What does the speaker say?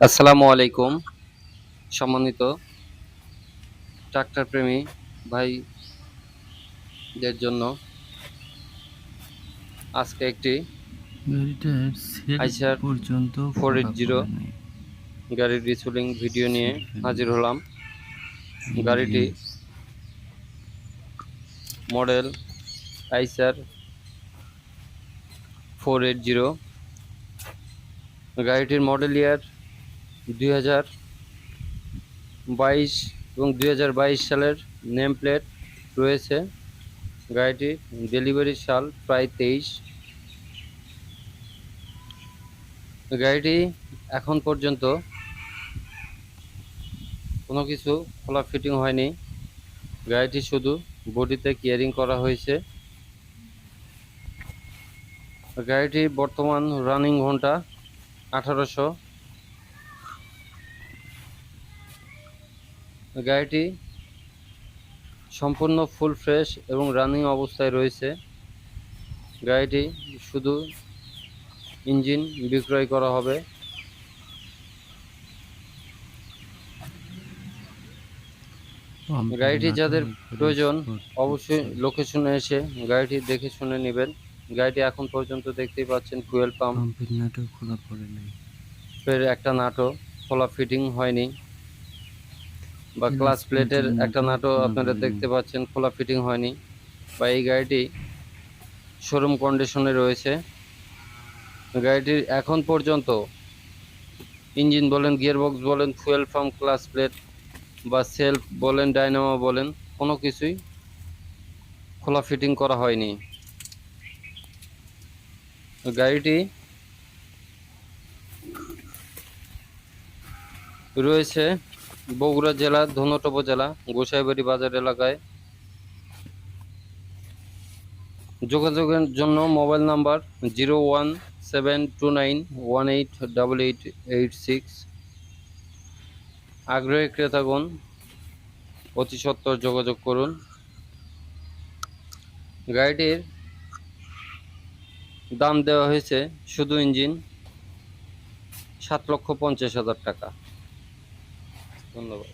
আসসালামু আলাইকুম সম্মানিত ট্রাক্টর প্রেমী ভাইদের জন্য আজকে একটি গাড়িটার সেলফ আইসার পর্যন্ত ফোর এইট খোলা জিরো পড়ে নাই। গাড়ির রিসুলিং ভিডিও নিয়ে সেলফের হাজির হলাম। গাড়িটি ইঞ্জিন মডেল আইসার 480। গাড়িটির মডেল ইয়ার 2022 এবং 2022 সালের নেম প্লেট রয়েছে। গাড়িটির ডেলিভারি সাল প্রায় 23। গাড়িটি এখন পর্যন্ত কোনো কিছু খোলা ফিটিং হয়নি। গাড়িটি শুধু বডিতে কেয়ারিং করা হয়েছে। গাড়িটির বর্তমান রানিং ঘন্টা 1800। গাড়িটি সম্পূর্ণ ফুল ফ্রেশ এবং রানিং অবস্থায় রয়েছে। গাড়িটি শুধু ইঞ্জিন বিক্রয় করা হবে। পাম্পের গাড়িটি যাদের নাটগুলো প্রয়োজন পরিষ্কার অবশ্যই করছে। লোকেশনে এসে গাড়িটি দেখে শুনে নেবেন। গাড়িটি এখন পর্যন্ত দেখতেই পাচ্ছেন ফুয়েল পাম্পের নাটও খোলা পড়ে নাই। পাম্পের একটা নাটও খোলা ফিটিং হয়নি, বা ক্লাচ ক্লাচ প্লেটের প্লেটের একটা নাটও নাটও খোলা আপনারা পড়ে নাই। দেখতে পাচ্ছেন খোলা ফিটিং হয়নি, বা এই গাড়িটি শোরুম কন্ডিশনে রয়েছে। গাড়িটির এখন পর্যন্ত ইঞ্জিন বলেন, গিয়ারবক্স বলেন, ফুয়েল পাম্প, ক্লাচ প্লেট বা সেলফ বলেন, ডাইনামো বলেন, কোনো কিছুই খোলা ফিটিং করা হয়নি। গাড়িটি রয়েছে বগুড়া জেলা ধুনট উপজেলা গোসাইবাড়ি বাজার এলাকায়। যোগাযোগের জন্য মোবাইল নাম্বার 01729188886। আগ্রহী ক্রেতাগণ অতি সত্বর যোগাযোগ করুন। গাড়িটির দাম দেওয়া হয়েছে শুধু ইঞ্জিন 7,50,000 টাকা। ধন্যবাদ।